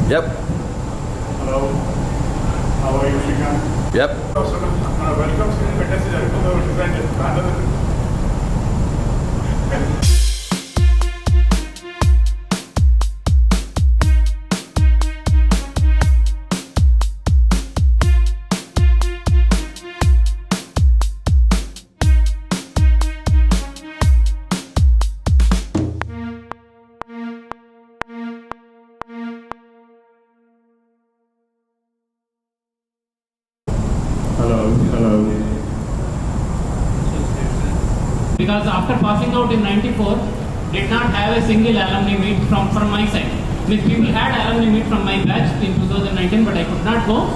Yep. Hello. How are you, Shrikant? Yep. Welcome to Fantasy Design. Hello. Because after passing out in 94, did not have a single alumni meet from my side. Means people had alumni meet from my batch in 2019, but I could not go.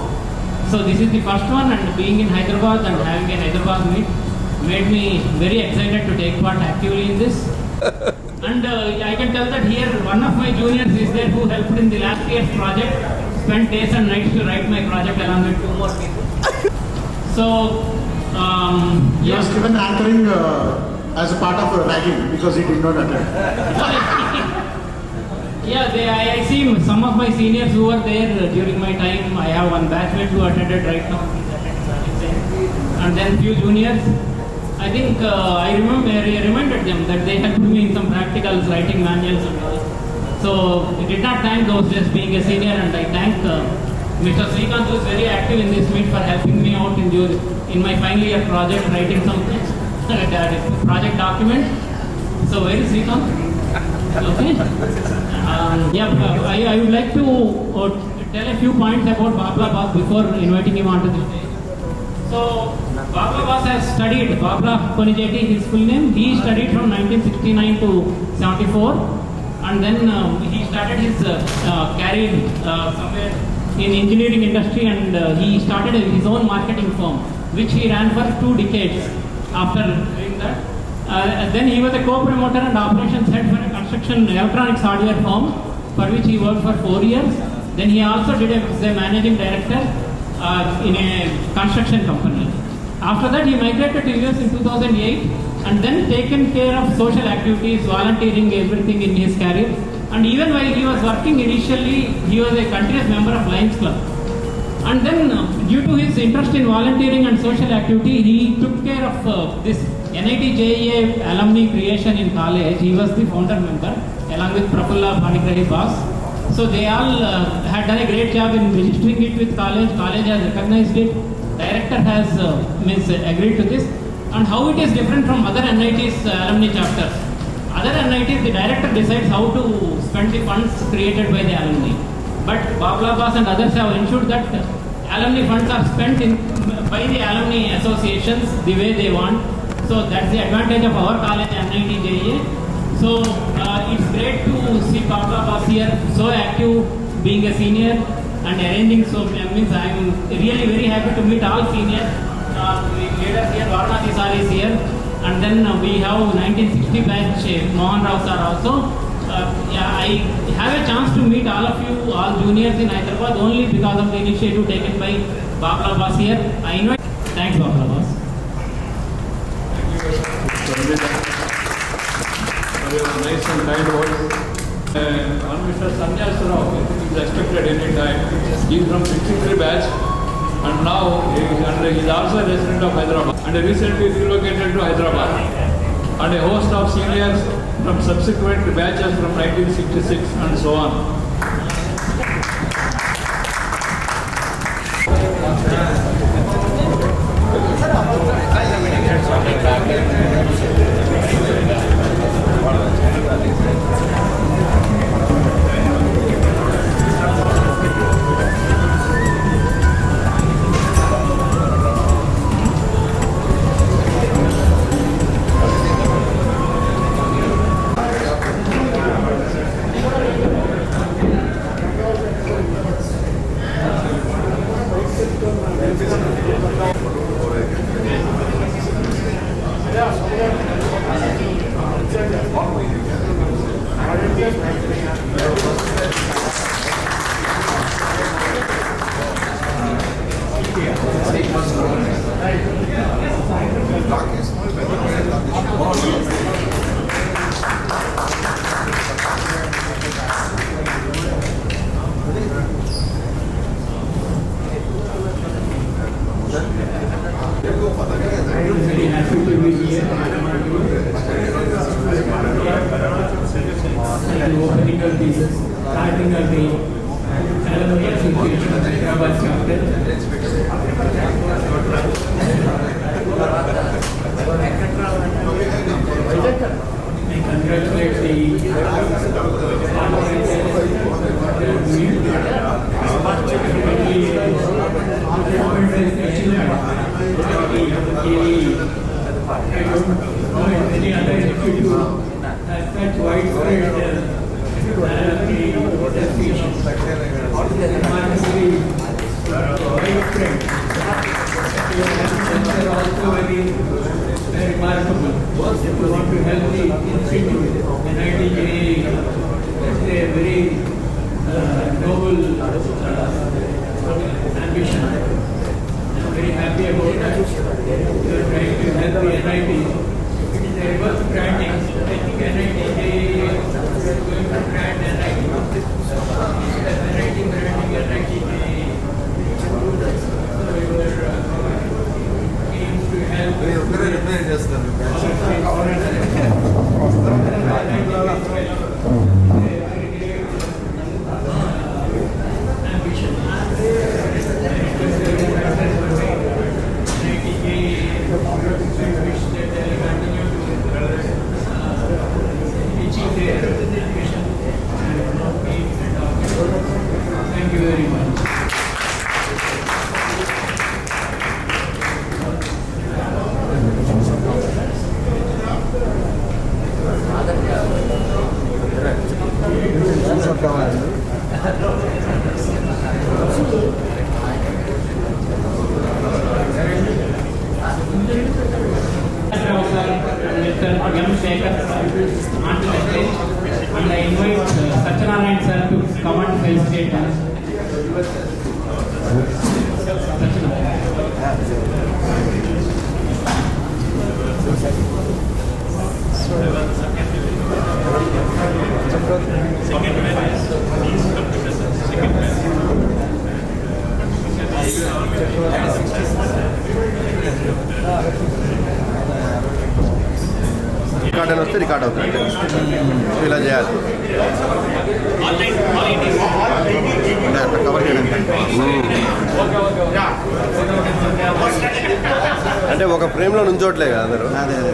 So this is the first one, and being in Hyderabad and having a Hyderabad meet made me very excited to take part actively in this. And I can tell that here one of my juniors is there who helped in the last year's project, spent days and nights to write my project along with 2 more people. So, he was given anchoring as a part of ragging because he did not attend. Yeah, I see some of my seniors who were there during my time. I have one batchmate who attended right now. And then few juniors. I think I reminded them that they helped me in some practicals, writing manuals and all. So it did not thank those days being a senior, and I thank Mr. Srikanth, who is very active in this meet, for helping me out in my final year project, writing some project document. So where is Srikanth? Okay. I would like to tell a few points about Babla Bas before inviting him onto the stage. So Babla Bas has studied, Babla Konijeti, his full name. He studied from 1969 to 74, and then he started his career somewhere in engineering industry, and he started his own marketing firm, which he ran for 2 decades. After doing that, then he was a co-promoter and operations head for a construction electronics hardware firm, for which he worked for 4 years. Then he also did as a managing director in a construction company. After that, he migrated to US in 2008, and then taken care of social activities, volunteering, everything in his career. And even while he was working initially, he was a continuous member of Lions Club. And then, due to his interest in volunteering and social activity, he took care of this NIT JEA alumni creation in college. He was the founder member, along with Prafulla Panigrahi Bas. So they all had done a great job in registering it with college. College has recognized it. Director has agreed to this. And how it is different from other NIT's alumni chapters. Other NITs, the director decides how to spend the funds created by the alumni. But Babla Bas and others have ensured that alumni funds are spent by the alumni associations the way they want. So that's the advantage of our college, NIT JEA. So it's great to see Babla Bas here, so active, being a senior and arranging. So means I am really very happy to meet all seniors. Leaders here, Varnati sir is here. And then we have 1960 batch, Mohan Rao sir also. I have a chance to meet all of you, all juniors in Hyderabad, only because of the initiative taken by Babla Bas here. I invite. Thanks, Babla Bas. Nice and kind words. On Mr. Sanjay Rao, he is expected any time. He is from 63 batch, and now he is also a resident of Hyderabad, and recently relocated to Hyderabad. And a host of seniors from subsequent batches from 1966 and so on. That's widespread they're also very remarkable. If you want to help the institute, NITJ, that's a very noble ambition. I'm very happy about that. You are trying to help the NIT. It is a reverse branding. I think NITJ is going to brand NIT. NIT branding NITJ. Thank you very much. Mr. M. Shekhar onto the stage, and I invite Satyanarayan sir to come and felicitate us. Record అని వస్తే record అవుతుంది so ఇలా చేయాలి అంటే అట్లా cover చేయడానికి అంటే ఒక ఫ్రేమ్లో నుంచోట్లే కదా అందరూ అదే అదే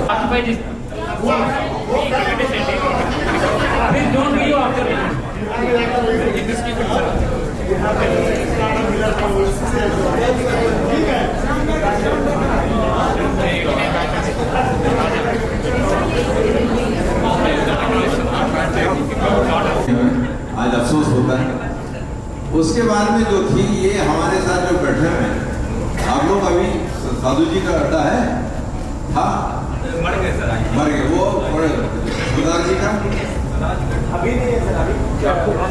Occupy this. Please don't leave after me. आज अफसोस होता है। उसके बाद में जो थी ये हमारे साथ जो साधु जी का अड्डा है? हाँ मर गए सर मर गए वो। और सरदार जी का अभी नहीं है सर अभी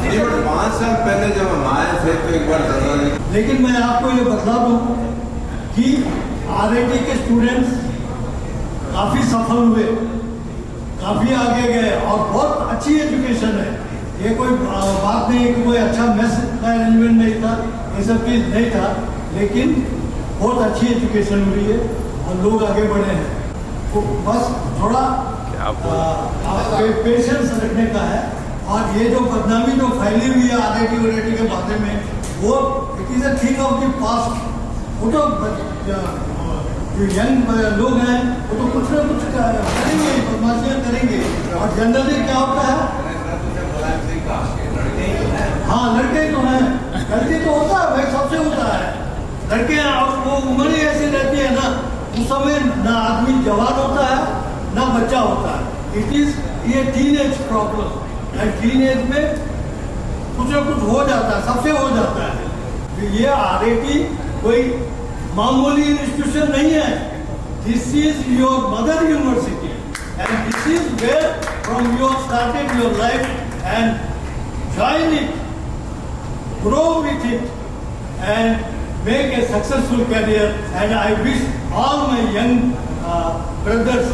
जी, बट 5 साल पहले जब हम आए थे तो एक बार सरदार जी लेकिन मैं आपको ये बता दूं कि आरआईटी के स्टूडेंट्स काफ़ी सफल हुए, काफ़ी आगे गए और बहुत अच्छी एजुकेशन है। ये कोई बात नहीं है कि कोई अच्छा मेस का अरेंजमेंट नहीं था, ये सब चीज़ नहीं था, लेकिन बहुत अच्छी एजुकेशन हुई है और लोग आगे बढ़े हैं। तो बस थोड़ा पेशेंस रखने का है। और ये जो बदनामी जो फैली हुई है आरआईटी के बारे में, वो it is a thing of the past. वो तो जो यंग लोग हैं वो तो कुछ ना कुछ करेंगे, बदमाशियाँ करेंगे। और जनरली क्या होता है, हाँ लड़के तो हैं, गलती तो होता है भाई, सबसे होता है। लड़के और वो उम्र ही ऐसी रहती है ना, उस समय ना आदमी जवान होता है ना बच्चा होता है। इट इज ये टीनेज प्रॉब्लम, एंड टीनेज में कुछ ना कुछ हो जाता है, सबसे हो जाता है। तो ये आरआईटी कोई मामूली इंस्टीट्यूशन नहीं है। This is your mother university and this is where from you started your life and join it, grow with it, and make a successful career. And I wish all my young brothers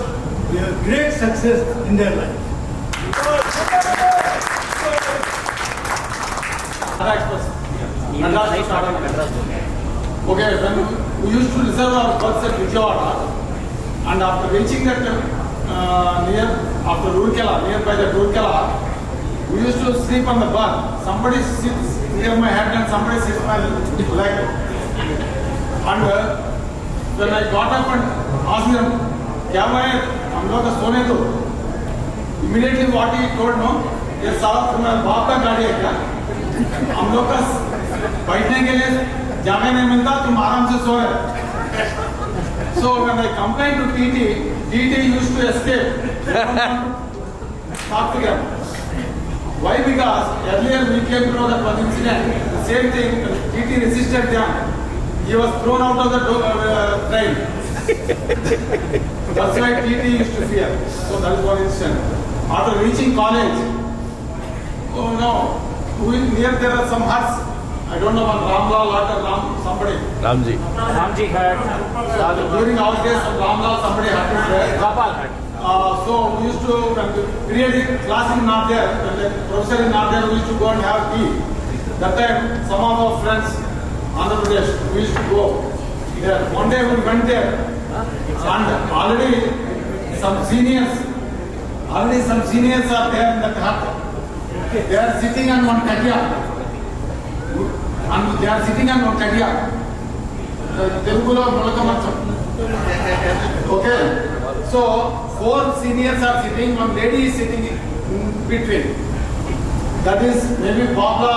great success in their life. Okay, when we used to reserve our berths at Vijayawada, and after reaching that after Roorkela, nearby the Roorkela, we used to sleep on the berth. Somebody sits near my head and somebody sits my leg. And when I got up and asked them, "क्या हुआ है? हम लोग का सोने दो." Immediately what he told, no, ये साला तुम्हारे बाप का गाड़ी है क्या? हम लोग का बैठने के लिए जगह नहीं मिलता, तुम आराम से सो रहे। So when I complained to TT used to escape. Talk together. Why? Because earlier we came to know that one incident, the same thing, TT resisted them. He was thrown out of the train. That's why TT used to fear. So that is one incident. After reaching college, oh no, near there are some huts. I don't know one Ramlal or somebody. Ramji had During our days, Ramlal somebody had to say. Gopal had. So we used to, when the periodic class is not there, when the professor is not there, we used to go and have tea. That time, some of our friends, Andhra Pradesh, we used to go there. One day we went there, and already some seniors are there in that hut. They are sitting on one katia. Telugulo Molaka Macham. Okay. So 4 seniors are sitting, one lady is sitting in between. That is maybe Babla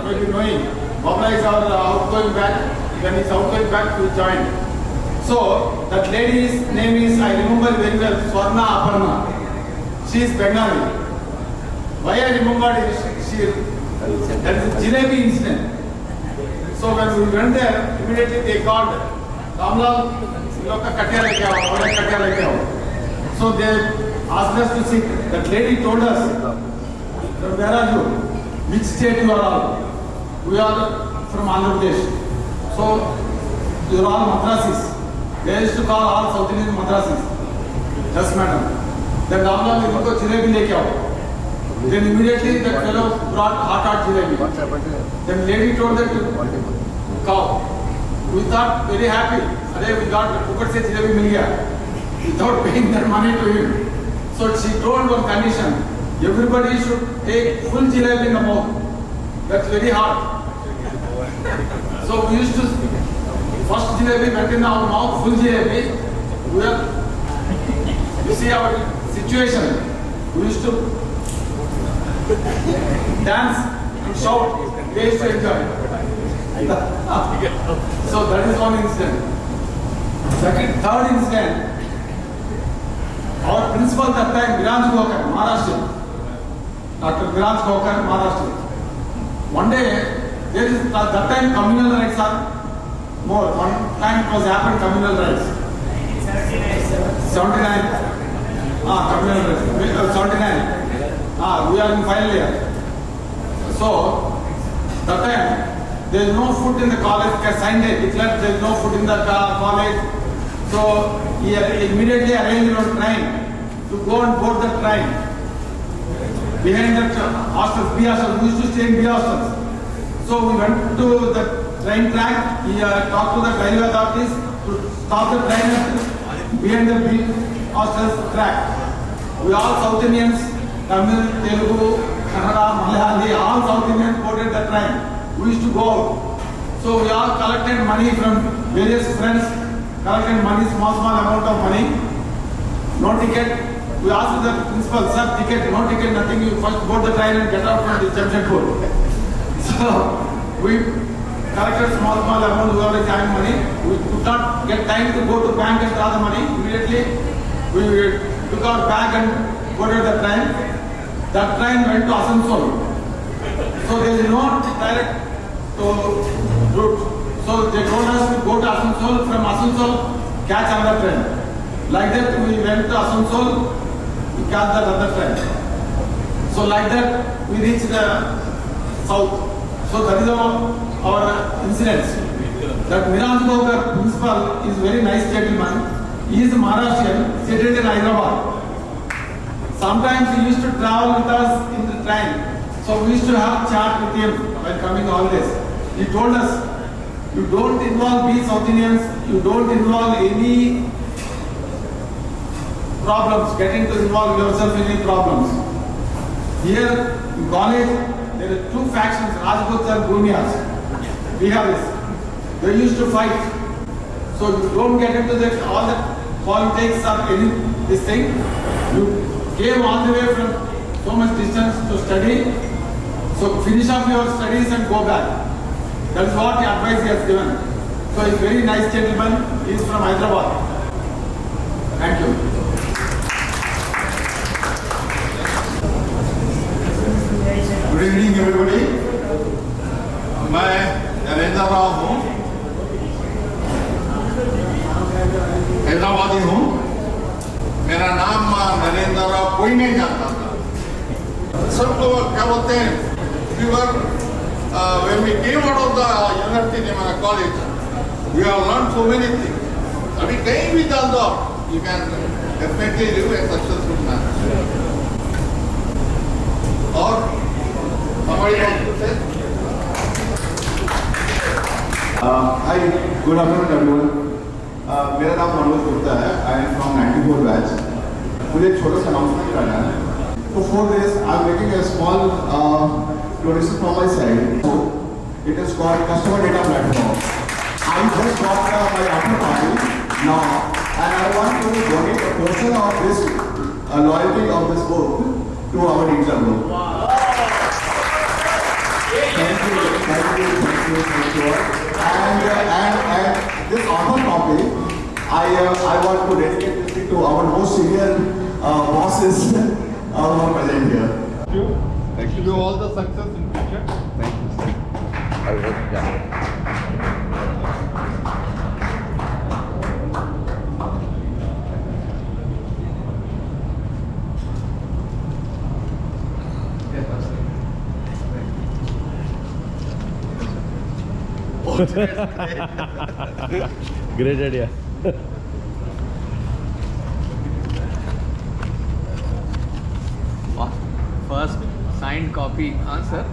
may be knowing. Babla is our outgoing batch. When he's outgoing batch, we join. So that lady's name is, I remember very well, Swarna Aparna. She is Bengali. Why I remember that is Jalebi incident. So when we went there, immediately they called Ramlal. So they asked us to sit. That lady told us, "Where are you? Which state you are all?" We are from Andhra Pradesh. So you are all Madrasis. They used to call all South Indian Madrasis. Yes, madam. Then Ramlal will go jalebi leke aao. Then immediately that fellow brought hot jalebi. Then lady told them to cow. We thought very happy. We got Pukar se jalebi mil gaya without paying their money to him. So she told one condition: everybody should take full jalebi in the mouth. That's very hard. So we used to first jalebi went in our mouth, full jalebi. You see our situation. We used to dance and shout. They used to enjoy. So that is one incident. Third incident, our principal that time, Biraj Gokar, Maharashtra, Dr. Biraj Gokar, Maharashtra. One day, there is that time communal rights are more. One time it was happened communal rights. 79. Communal rights. 79. We are in final year. So, that time, there is no food in the college. Signed it, declared there is no food in the college. So, he immediately arranged a train to go and board the train. Behind that hostels, B hostels, we used to stay in B hostels. So we went to the train track, he talked to the railway authorities to stop the train behind the B hostels track. We all South Indians, Tamil, Telugu, Kannada, Malayali, all South Indians boarded the train. We used to go out. So we all collected money from various friends, collected money, small amount of money, no ticket. We asked the principal, sir, ticket, no ticket, nothing, you first board the train and get out from the Jamshedpur. So, we collected small amount, we already having money. We could not get time to go to bank and draw the money. Immediately, we took our bag and boarded the train. That train went to Asansol. So, there is no direct route. So, they told us to go to Asansol, from Asansol, catch another train. Like that, we went to Asansol, we catch that other train. So like that, we reached the south. So that is our incidents. That Miraj Gaukar principal is very nice gentleman. He is a Maharashtrian, settled in Hyderabad. Sometimes he used to travel with us in the train. So we used to have chat with him while coming holidays. He told us, you don't involve we South Indians, you don't involve any problems, getting to involve yourself in any problems. Here in college, there are two factions, Rajputs and Bhumiyas. Biharis. They used to fight. So you don't get into all the politics or any this thing. You came all the way from so much distance to study. So finish up your studies and go back. That is what the advice he has given. So he's a very nice gentleman. He is from Hyderabad. Thank you. Good evening everybody मैं नरेंद्र राव हूँ, हैदराबादी हूँ। मेरा नाम नरेंद्र राव कोई नहीं जानता था। सब लोग क्या बोलते हैं, when we came out of the university Nimara college, we have learned so many things. अभी कहीं भी डाल दो, you can definitely live a successful man. और हमारी Hi, good afternoon everyone. मेरा नाम मनोज गुप्ता है. I am from 94 batch. मुझे एक छोटा सा अनाउंसमेंट करना है. For this, I am making a small donation from my side. So, it is called Customer Data Platform. I just got my after party now, and I want to donate a portion of this loyalty of this book to our exam group. Thank you. And this author copy, I want to dedicate this to our most senior bosses who are present here. Thank you. Wish you all the success in future. Thank you, sir. I will. Yeah. Great idea. First signed copy, हाँ sir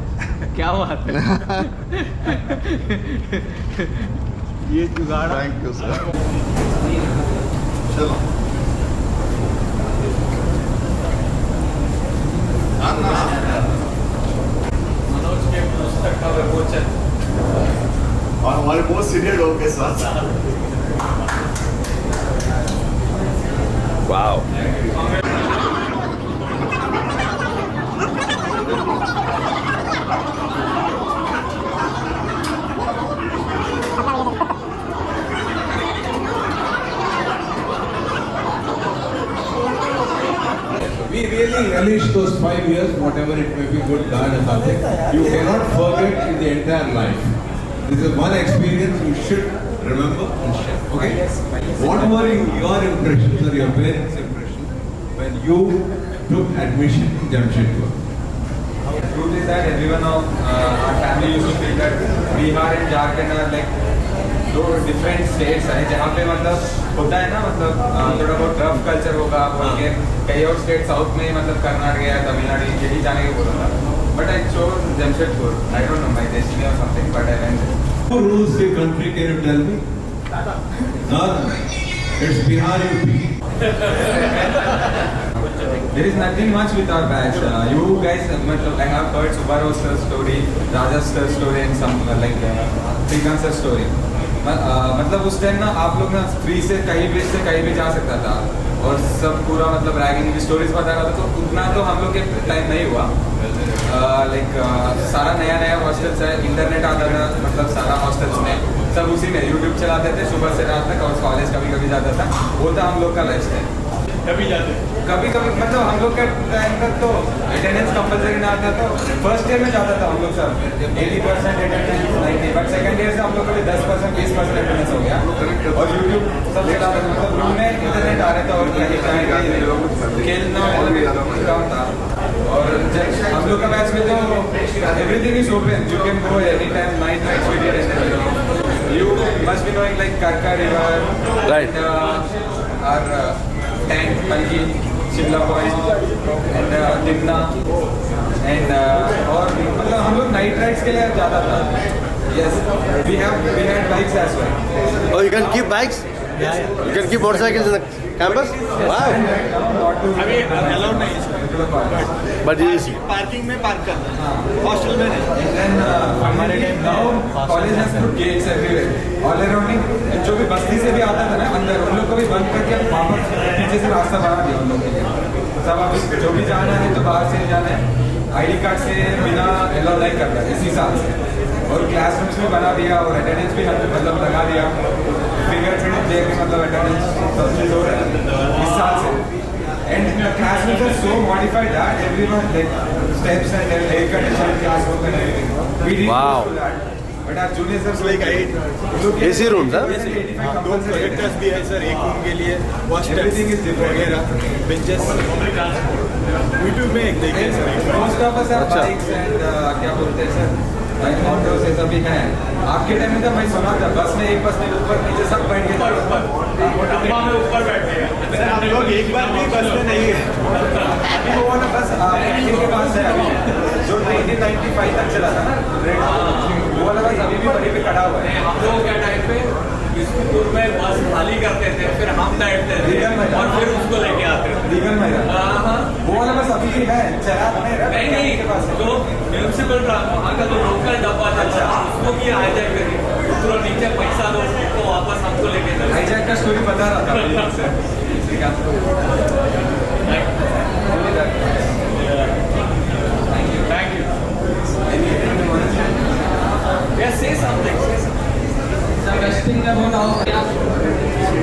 क्या बात है। ये जुगाड़। Thank you, sir. चलो। मनोज के पुस्तक का विमोचन और हमारे बहुत सीनियर लोग के साथ Wow. We really relish those 5 years, whatever it may be, good, bad, or something. You cannot forget in the entire life. This is one experience you should remember and share. Okay? What were your impressions or your parents' impression when you took admission in Jamshedpur? Truth is that everyone of our family used to feel that Bihar and Jharkhand are like दो different states हैं जहाँ पे मतलब होता है ना मतलब थोड़ा बहुत rough culture होगा बोल के कई और स्टेट साउथ में मतलब कर्नाटक या तमिलनाडु यही जाने के बोला था but I chose Jamshedpur. I don't know my destiny or something but I went there. Who rules the country? Can you tell me? None. It's Bihar UP. There is nothing much with our batch. You guys, I have heard Subaru sir's story, Raja sir's story and some like Srikanth sir's story. मतलब उस time ना आप लोग ना free से कहीं भी जा सकता था और सब पूरा मतलब रैगिंग की स्टोरीज बता रहा था तो उतना तो हम लोग के टाइम नहीं हुआ लाइक सारा नया हॉस्टल्स है इंटरनेट आता था मतलब सारा हॉस्टल्स में सब उसी में यूट्यूब चलाते थे सुबह से रात तक और कॉलेज कभी जाता था वो था हम लोग का लाइफ स्टाइल कभी मतलब हम लोग के टाइम तक तो अटेंडेंस कंपलसरी ना आता तो फर्स्ट ईयर में जाता था हम लोग सब 80% अटेंडेंस 90 बट सेकंड ईयर से हम लोग को 10% 20% अटेंडेंस हो गया और यूट्यूब सब चला था मतलब रूम में इंटरनेट आ रहा था और खेलना कम था और हम लोग का बैच में तो everything is open you can go any time night we did you must be knowing like करका रिवर राइट और टैंक मलगी Shimla point and Dimna and और मतलब हम लोग नाइट राइड्स के लिए जाता था yes we had bikes as well Oh, you can keep bikes? You can keep motorcycles in the campus? Wow. अभी अलाउड नहीं है But this पार्किंग में पार्क करना हॉस्टल में नहीं then हमारे now college has put gates everywhere all around me जो भी बस्ती से भी आता था ना अंदर उन लोग को भी बंद करके वापस पीछे से रास्ता बना दिया उन लोग के लिए सब अब जो भी जाना है तो बाहर से जाना है आईडी कार्ड से बिना अलाउ नहीं करता इसी साल से और क्लासरूम्स भी बना दिया और अटेंडेंस भी मतलब लगा दिया फिंगरप्रिंट दे के मतलब अटेंडेंस सब चीज़ हो रहा है इस साल से and the classrooms are so modified that everyone like steps and air conditioned classroom and everything. We didn't Wow. go to that. But our juniors are like AC rooms, huh? दो projectors भी है sir एक room के लिए everything is different. Benches YouTube में एक देखिए sir Most of us have bikes and क्या बोलते हैं सर ऑटोस ऐसा भी है आपके टाइम में तो मैं सुना था बस में एक बस में ऊपर नीचे सब बैठ के डब्बा में ऊपर बैठते हैं आप लोग एक बार भी बस में नहीं है अभी वो वाला बस आपके के पास है अभी जो 1995 तक चला था ना वो वाला बस अभी भी वहीं पे खड़ा हुआ है हम लोग के टाइम पे स्कूल में बस खाली करते थे फिर हम बैठते थे और फिर उसको लेके आते थे लीगल महिला वो वाला बस अभी भी है चला नहीं के पास जो म्यूनसिपल वहाँ का जो लोकल डब्बा था उसको भी हाईजैक करके तो नीचे पैसा दो तो वापस हमको लेके चले हाईजैक का स्टोरी बता रहा था Thank you. Yes, say something. The best thing about our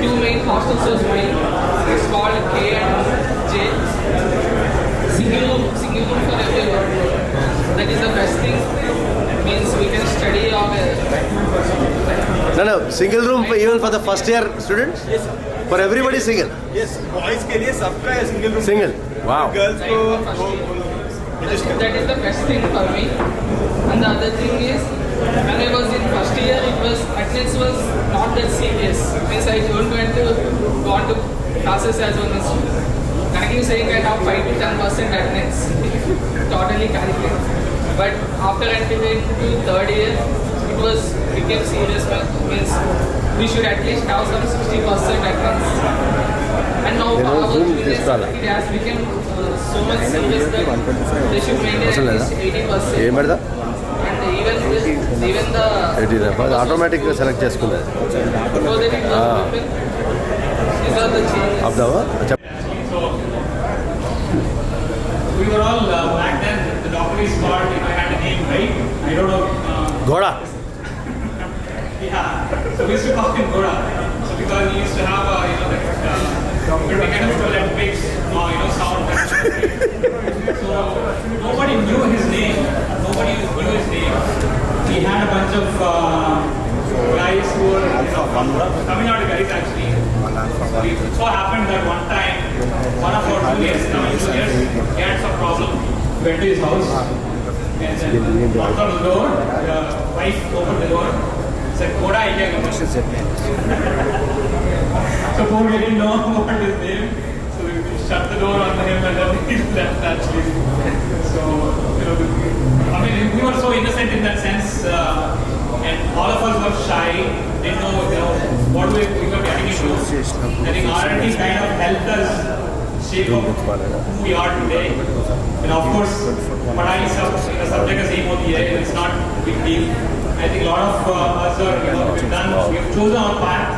two main hostels was mine. It's called K and J. Single room for everyone. That is the best thing. Means we can study our. No, single room even for the first year students? Yes. For everybody single? Yes boys के लिए सबका है single room Single? Wow. Girls को That is the best thing for me. And the other thing is, when I was in first year, attendance was not that serious. Means I don't want to go on to classes as one as correctly saying I have 5 to 10% attendance. Totally calculated. But after entering to third year, it became serious. Means we should at least have some 60% attendance. And now our juniors, it has become so much serious that they should maintain at least 80%. ఏం పెడతా And even the 80 ఆటోమేటిక్గా select చేసుకున్నది before that it was open. These are the changes. అబ్దావా We were all back then. The doctor is called. If I had a name, right? I don't know. ఘోడా Yeah. So we used to call him Goda. So because he used to have mechanical that makes sound. So nobody knew his name. He had a bunch of guys who were Tamil Nadu guys actually. It so happened that one time, one of our juniors, he had some problem. Went to his house and then knocked on the door. The wife opened the door. Said, "Koda idea." So poor guy didn't know what his name. So we shut the door on him and then he left actually. So I mean, we were so innocent in that sense, and all of us were shy. Didn't know what we were getting into. I think R&D kind of helped us shape up who we are today. And of course, पढ़ाई subject का same होती है. It's not a big deal. I think a lot of us are, we have chosen our path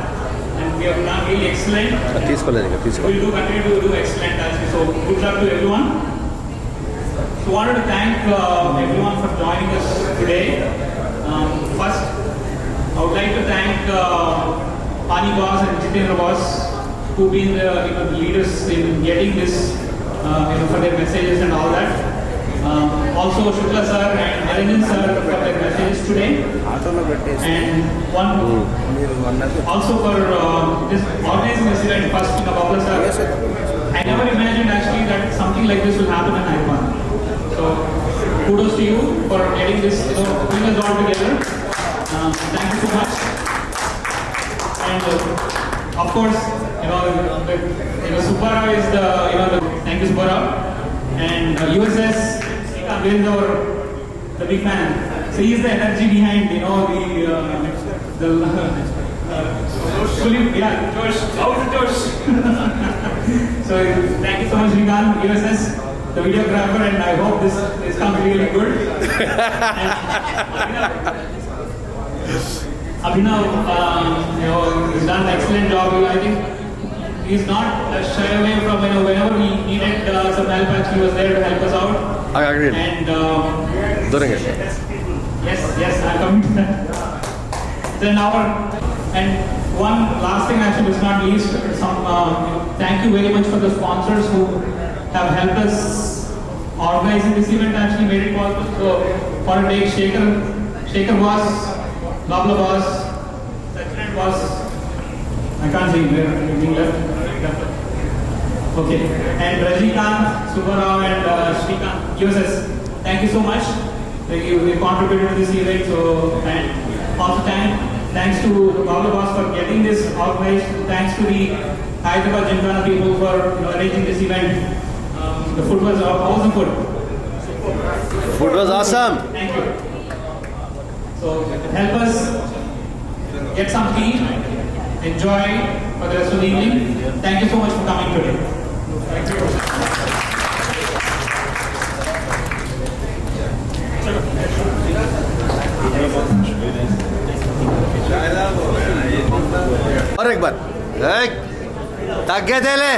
and we have done really excellent. We will continue to do excellent actually. So good luck to everyone. So wanted to thank everyone for joining us today. First, I would like to thank Pani boss and Jitendra boss, who've been the leaders in getting this, for their messages and all that. Also Shukla sir and Niranjan sir for their messages today. And one also for this organizing this event, first Babla sir. I never imagined actually that something like this will happen in Icon. So kudos to you for getting this, bring us all together. Thank you so much. And of course, Subbarao is the, thank you Subbarao. And USS, the big man. So he is the energy behind, Josh, out of Josh. So thank you so much, Srikanth, USS, the videographer, and I hope this comes really good. Abhinav, he's done an excellent job. I think he's not shy away from, whenever we needed some help, actually he was there to help us out. I agree. And yes, I'm coming to that. Then and one last thing actually is not least, thank you very much for the sponsors who have helped us organizing this event, actually made it possible. So for a day, Shekhar boss, Babla boss, Sachin boss, I can't see where being left. Okay, and Rajnikant, Subbarao and Srikanth, USS, thank you so much. You contributed to this event, so and also thanks to the Babla boss for getting this organized. Thanks to the Hyderabad Gymkhana people for arranging this event. The food was awesome food. Food was awesome. Thank you. So help us get some tea, enjoy for the rest of the evening. Thank you so much for coming today. Thank you. और एक बार, तक गए थे ले